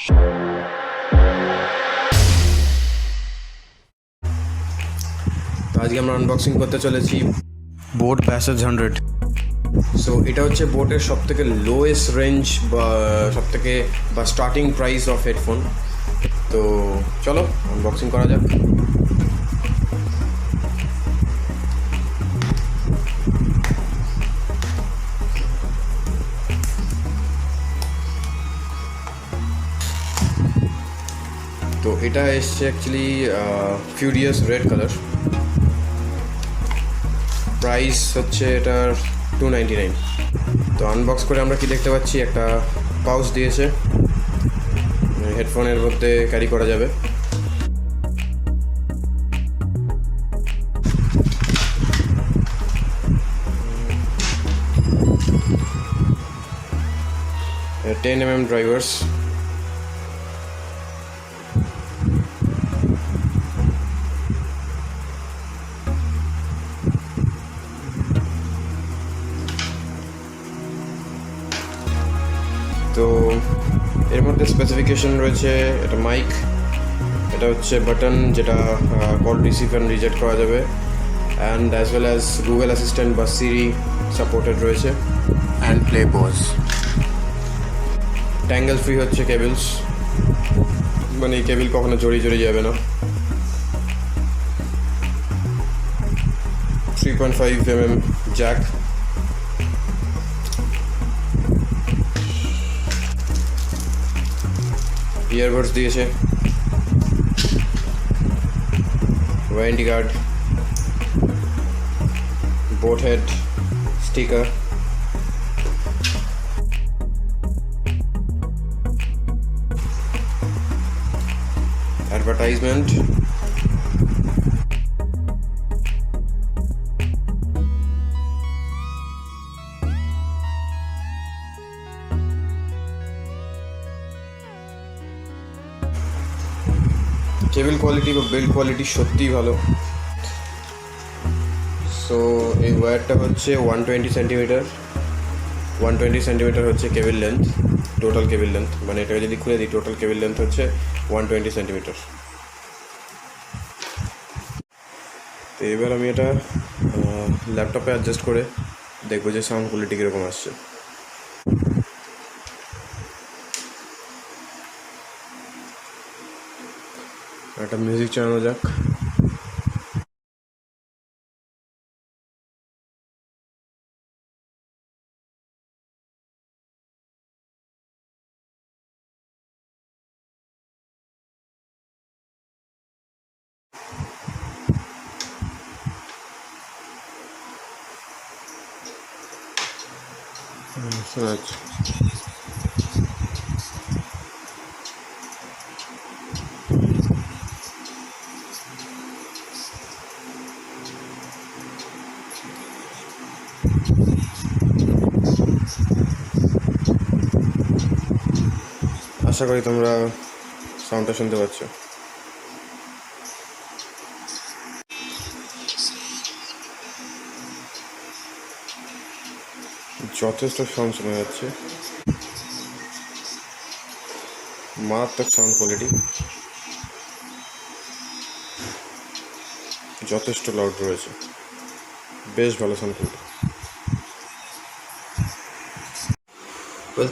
তো আজকে আমরা আনবক্সিং করতে চলেছি বোট BassHeads 100। সো এটা হচ্ছে বোটের সবথেকে লোয়েস্ট রেঞ্জ বা স্টার্টিং প্রাইস অফ হেডফোন। তো চলো আনবক্সিং করা যাক। তো এটা এসছে actually furious red colour. Price হচ্ছে এটার 299। তো আনবক্স করে আমরা কি দেখতে পাচ্ছি, একটা পাউচ দিয়েছে, হেডফোনের মধ্যে ক্যারি করা যাবে। A 10mm drivers, তো এর মধ্যে স্পেসিফিকেশন রয়েছে, এটা মাইক, এটা হচ্ছে বাটন যেটা কল রিসিভ অ্যান্ড রিজেক্ট করা যাবে, and as well as Google Assistant বা সিরি সাপোর্টেড রয়েছে, and play pause. Tangle free হচ্ছে কেবলস, মানে এই কেবল কখনো জড়িয়ে যাবে না। 3.5mm জ্যাক, ইয়ারবাডস দিয়েছে, warranty card, boAt head sticker, advertisement, cable quality বা বিল্ড কোয়ালিটি সত্যিই ভালো। সো এই ওয়্যারটা হচ্ছে 120 সেন্টিমিটার। 120 সেন্টিমিটার হচ্ছে কেবল লেন্থ, টোটাল কেবল লেন্থ, মানে এটাকে যদি খুলে দিই টোটাল কেবল লেন্থ হচ্ছে 120 সেন্টিমিটার। তো এবার আমি এটা ল্যাপটপে অ্যাডজাস্ট করে দেখবো যে সাউন্ড কোয়ালিটি কীরকম আসছে। একটা মিউজিক চালানো যাক। শোনা যাচ্ছে। আশা করি তোমরা সাউন্ডটা শুনতে পাচ্ছ। যথেষ্ট সাউন্ড শোনা যাচ্ছে, মারাত্মক সাউন্ড কোয়ালিটি, যথেষ্ট লাউড রয়েছে, বেশ ভালো সাউন্ড কোয়ালিটি।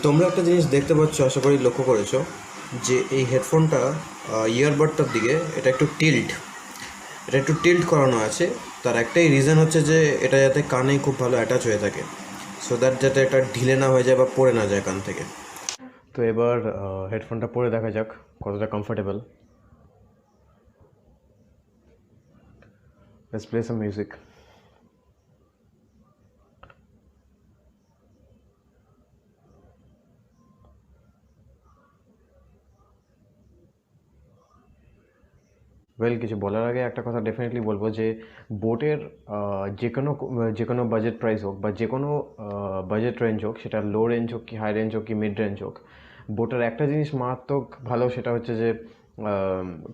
তোমরা একটা জিনিস দেখতে পাচ্ছ, আশা করি লক্ষ্য করেছো, যে এই হেডফোনটা ইয়ারবাডটার দিকে এটা একটু টিল্ট করানো আছে। তার একটাই রিজন হচ্ছে যে এটা যাতে কানে খুব ভালো অ্যাটাচ হয়ে থাকে, সো দ্যাট যাতে এটা ঢিলে না হয়ে যায় বা পড়ে না যায় কান থেকে। তো এবার হেডফোনটা পরে দেখা যাক কতটা comfortable. Let's play some music. কিছু বলার আগে একটা কথা ডেফিনেটলি বলবো যে বোটের যে কোনো বাজেট প্রাইস হোক বা যে কোনো বাজেট রেঞ্জ হোক, সেটা লো রেঞ্জ হোক কি হাই রেঞ্জ হোক কি মিড রেঞ্জ হোক, বোটের একটা জিনিস মারাত্মক ভালো, সেটা হচ্ছে যে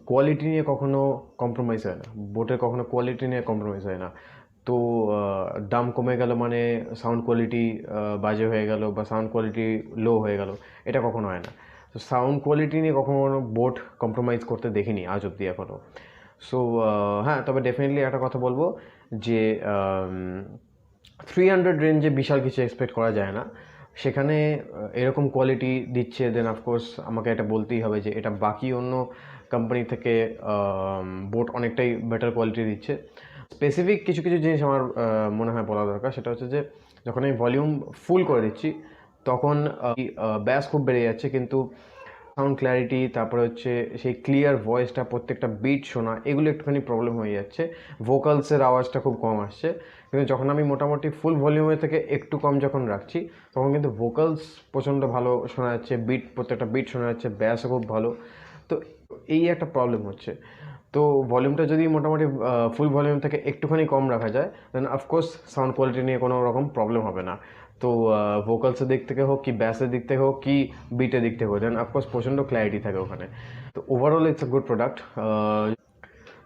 কোয়ালিটি নিয়ে কখনো কম্প্রোমাইজ হয় না। বোটের কখনো কোয়ালিটি নিয়ে কম্প্রোমাইজ হয় না। তো দাম কমে গেল মানে সাউন্ড কোয়ালিটি বাজে হয়ে গেল বা সাউন্ড কোয়ালিটি লো হয়ে গেল, এটা কখনো হয় না। তো সাউন্ড কোয়ালিটি নিয়ে কখনো বোট কম্প্রোমাইজ করতে দেখিনি আজ অব্দি এখনও। সো হ্যাঁ, তবে ডেফিনেটলি একটা কথা বলবো যে 300 রেঞ্জে বিশাল কিছু এক্সপেক্ট করা যায় না। সেখানে এরকম কোয়ালিটি দিচ্ছে, দেন অফকোর্স আমাকে এটা বলতেই হবে যে এটা বাকি অন্য কোম্পানি থেকে বোট অনেকটাই বেটার কোয়ালিটি দিচ্ছে। স্পেসিফিক কিছু কিছু জিনিস আমার মনে হয় বলা দরকার, সেটা হচ্ছে যে যখন আমি ভলিউম ফুল করে দিচ্ছি তখন ব্যাস খুব বেড়ে যাচ্ছে, কিন্তু সাউন্ড ক্ল্যারিটি, তারপরে হচ্ছে সেই ক্লিয়ার ভয়েসটা, প্রত্যেকটা বিট শোনা, এগুলো একটুখানি প্রবলেম হয়ে যাচ্ছে। ভোকালসের আওয়াজটা খুব কম আসছে। কিন্তু যখন আমি মোটামুটি ফুল ভলিউমের থেকে একটু কম যখন রাখছি তখন কিন্তু ভোকালস প্রচণ্ড ভালো শোনা যাচ্ছে, বিট, প্রত্যেকটা বিট শোনা যাচ্ছে, ব্যাসও খুব ভালো। তো এই একটা প্রবলেম হচ্ছে। তো ভলিউমটা যদি মোটামুটি ফুল ভলিউম থেকে একটুখানি কম রাখা যায় দেন অফকোর্স সাউন্ড কোয়ালিটি নিয়ে কোনো রকম প্রবলেম হবে না। তো ভোকালসের দিক থেকে হোক কি ব্যাসের দিক থেকে হোক কি বিটের দিক থেকে হোক, দেন অফকোর্স প্রচণ্ড ক্ল্যারিটি থাকে ওখানে। তো overall it's a good product.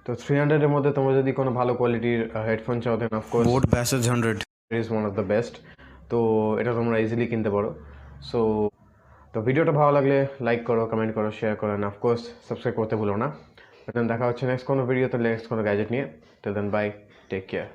তো 300-এর মধ্যে তোমরা যদি কোনো ভালো কোয়ালিটির হেডফোন চাও then of course boAt BassHeads 100 is one of the best. তো এটা তোমরা ইজিলি কিনতে পারো। সো তো ভিডিওটা ভালো লাগলে লাইক করো, কমেন্ট করো, শেয়ার করো, অ্যান্ড অফকোর্স সাবস্ক্রাইব করতে ভুলো না। দেন দেখা হচ্ছে নেক্সট কোনো ভিডিওতে, নেক্সট কোনো গ্যাজেট নিয়ে। Till then bye, take care.